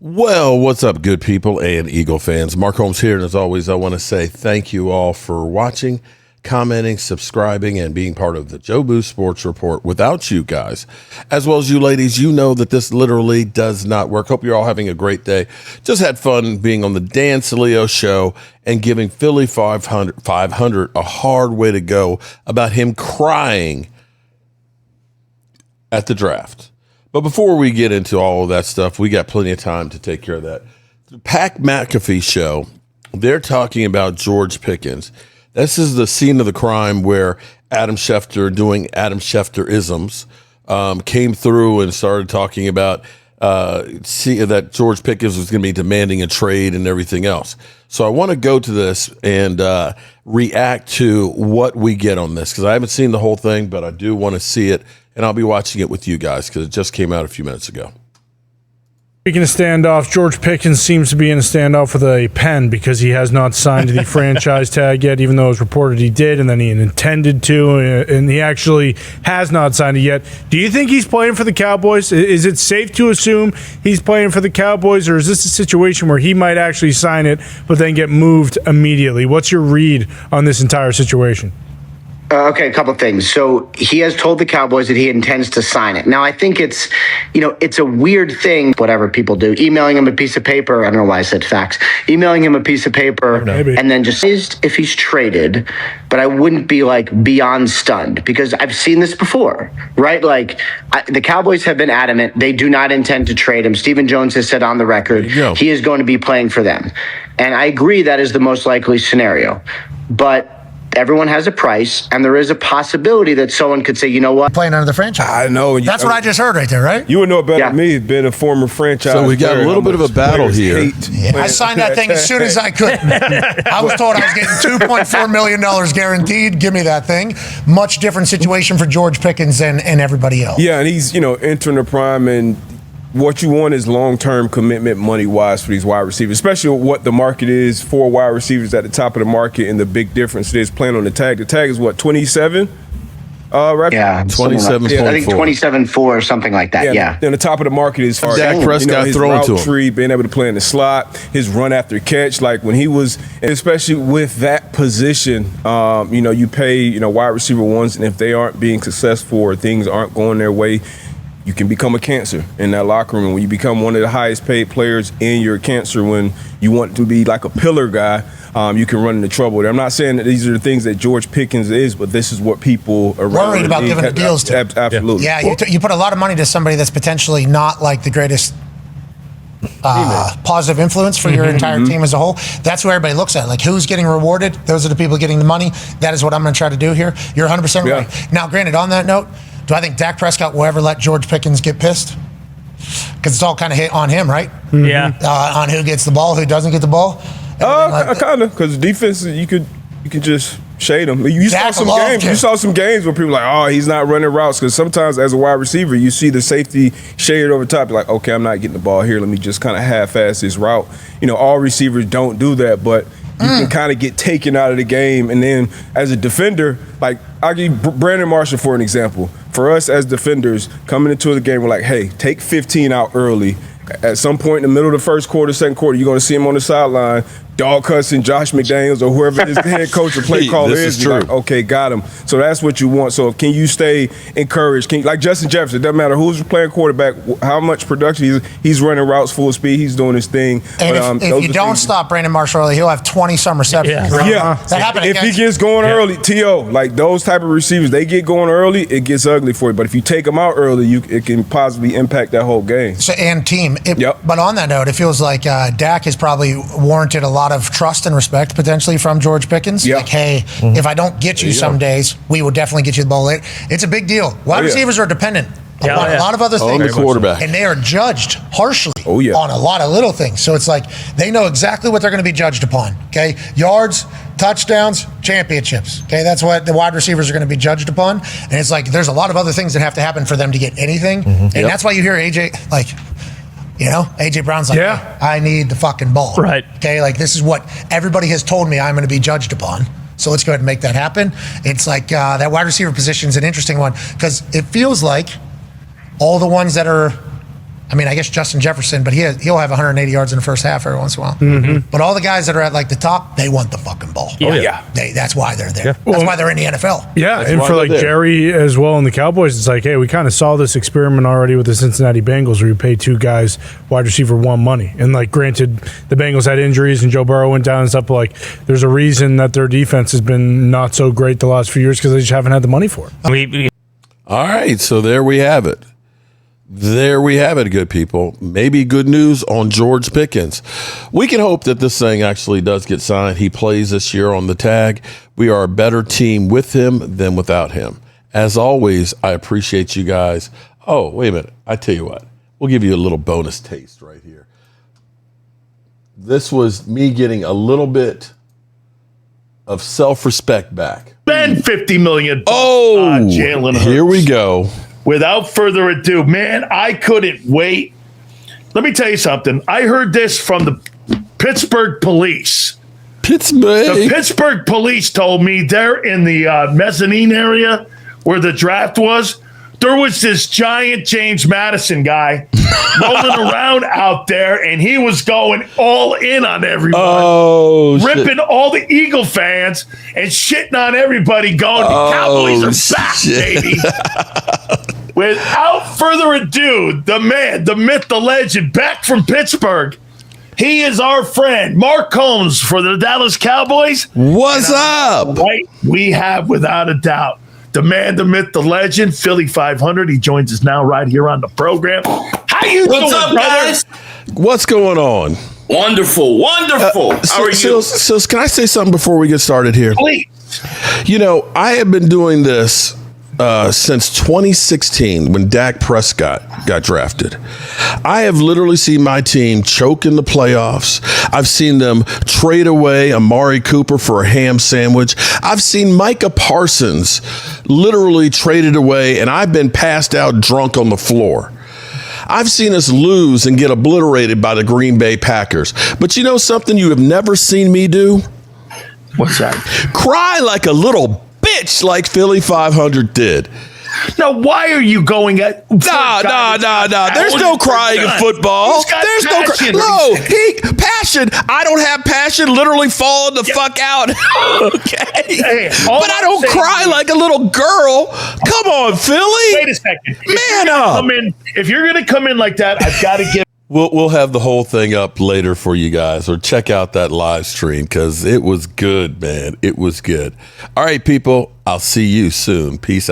Well, what's up, good people and Eagle fans? Mark Holmes here, and as always, I want to say thank you all for watching, commenting, subscribing, and being part of the Joe Boo Sports Report. Without you guys, as well as you ladies, you know that this literally does not work. Hope you're all having a great day. Just had fun being on the Dan Saleo show and giving Philly 500 a hard way to go about him crying at the draft. But before we get into all of that stuff, we got plenty of time to take care of that. The Pat McAfee show, they're talking about George Pickens. This is the scene of the crime where Adam Schefter, doing Adam Schefter-isms, came through and started talking about that George Pickens was going to be demanding a trade and everything else. So I want to go to this and react to what we get on this, because I haven't seen the whole thing, but I do want to see it. And I'll be watching it with you guys because it just came out a few minutes ago. Speaking of standoff, George Pickens seems to be in a standoff with a pen because he has not signed the franchise tag yet, even though it was reported he did, and then he intended to, and he actually has not signed it yet. Do you think he's playing for the Cowboys? Is it safe to assume he's playing for the Cowboys, or is this a situation where he might actually sign it but then get moved immediately? What's your read on this entire situation? Okay, a couple of things. So he has told the Cowboys that he intends to sign it. Now, I think it's a weird thing, whatever people do, emailing him a piece of paper. I don't know why I said fax. Emailing him a piece of paper and then just if he's traded, but I wouldn't be beyond stunned because I've seen this before, right? The Cowboys have been adamant. They do not intend to trade him. Stephen Jones has said on the record he is going to be playing for them. And I agree that is the most likely scenario. But everyone has a price, and there is a possibility that someone could say, you know what? Playing under the franchise. I know. That's what I just heard right there, right? You would know better than me, being a former franchise. So we got a little bit of a battle here. I signed that thing as soon as I could. I was told I was getting $2.4 million guaranteed. Give me that thing. Much different situation for George Pickens and everybody else. Yeah, and he's, entering the prime, and what you want is long-term commitment money-wise for these wide receivers, especially what the market is for wide receivers at the top of the market, and the big difference is playing on the tag. The tag is what, 27? Right? Yeah, 27.4. I think 27.4 or something like that. Yeah. And the top of the market is far. Dak Prescott his thrown route to him. tree, being able to play in the slot, his run after catch, like when he was, and especially with that position, you pay, wide receiver ones, and if they aren't being successful or things aren't going their way, you can become a cancer in that locker room. When you become one of the highest paid players and you're a cancer, when you want to be like a pillar guy, you can run into trouble. I'm not saying that these are the things that George Pickens is, but this is what people are worried about giving the deals to. Absolutely. Yeah, you put a lot of money to somebody that's potentially not like the greatest positive influence for your entire team as a whole. That's where everybody looks at it. Like, who's getting rewarded? Those are the people getting the money. That is what I'm going to try to do here. You're 100% right. Now, granted, on that note, do I think Dak Prescott will ever let George Pickens get pissed? Because it's all kind of hit on him, right? Yeah. On who gets the ball, who doesn't get the ball. Kind of, because defense, you could just shade him. You saw some games where people are like, oh, he's not running routes, because sometimes as a wide receiver, you see the safety shaded over top. You're like, okay, I'm not getting the ball here. Let me just kind of half-ass this route. All receivers don't do that, but you can kind of get taken out of the game. And then as a defender, I'll give Brandon Marshall for an example. For us as defenders, coming into the game, we're like, hey, take 15 out early. At some point in the middle of the first quarter, second quarter, you're going to see him on the sideline, dog cussing Josh McDaniels or whoever his head coach or play caller is. Like, okay, got him. So that's what you want. So can you stay encouraged? Like Justin Jefferson, it doesn't matter who's playing quarterback, how much production he's running routes full speed, he's doing his thing. And if you don't stop Brandon Marshall early, he'll have 20-some receptions. Yeah. That happened if he gets going early, T.O., like those type of receivers, they get going early, it gets ugly for you. But if you take them out early, it can possibly impact that whole game. And team. But on that note, it feels like Dak has probably warranted a lot of trust and respect potentially from George Pickens. Yep. Like, hey, if I don't get you some days, we will definitely get you the ball late. It's a big deal. Wide receivers are dependent upon a lot of other things. On the quarterback. And they are judged harshly on a lot of little things. So it's like they know exactly what they're going to be judged upon. Okay, yards, touchdowns, championships. Okay, that's what the wide receivers are going to be judged upon. And it's like there's a lot of other things that have to happen for them to get anything. And that's why you hear AJ AJ Brown's like, I need the fucking ball. Right. Okay, this is what everybody has told me I'm going to be judged upon. So let's go ahead and make that happen. It's like that wide receiver position is an interesting one because it feels like all the ones that are I mean, I guess Justin Jefferson, but he'll have 180 yards in the first half every once in a while. Mm-hmm. But all the guys that are at like the top, they want the fucking ball. That's why they're there. That's why they're in the NFL. Yeah, and for like Jerry as well and the Cowboys, it's like, hey, we kind of saw this experiment already with the Cincinnati Bengals where you pay two guys wide receiver one money. And like, granted, the Bengals had injuries and Joe Burrow went down and stuff, but like, there's a reason that their defense has been not so great the last few years because they just haven't had the money for it. All right, so there we have it. There we have it, good people. Maybe good news on George Pickens. We can hope that this thing actually does get signed. He plays this year on the tag. We are a better team with him than without him. As always, I appreciate you guys. Oh, wait a minute. I tell you what. We'll give you a little bonus taste right here. This was me getting a little bit of self-respect back. Spend $50 million. Jalen Hurts. Here we go. Without further ado, man, I couldn't wait. Let me tell you something. I heard this from the Pittsburgh police. The Pittsburgh police told me they're in the mezzanine area where the draft was. There was this giant James Madison guy rolling around out there, and he was going all in on everyone, ripping all the Eagle fans and shitting on everybody, going, the Cowboys are back, baby. Without further ado, the man, the myth, the legend, back from Pittsburgh. He is our friend, Mark Holmes for the Dallas Cowboys. What's up? Right, we have, without a doubt, the man, the myth, the legend, Philly 500. He joins us now right here on the program. How you doing, What's up, brother? guys? What's going on? Wonderful. How are you? So, can I say something before we get started here? Please. You know, I have been doing this since 2016 when Dak Prescott got drafted. I have literally seen my team choke in the playoffs. I've seen them trade away Amari Cooper for a ham sandwich. I've seen Micah Parsons literally traded away, and I've been passed out drunk on the floor. I've seen us lose and get obliterated by the Green Bay Packers. But you know something you have never seen me do? What's that? Cry like a little bitch like Philly 500 did. Now, why are you going at... Nah. There's no crying in football. There's no passion. Passion. I don't have passion. Literally falling the fuck out. Okay. Hey, but I don't cry like a little girl. Come on, Philly. Wait a second. Man up. If you're going to come in like that, I've got to give... We'll have the whole thing up later for you guys, or check out that live stream because it was good, man. It was good. All right, people. I'll see you soon. Peace out.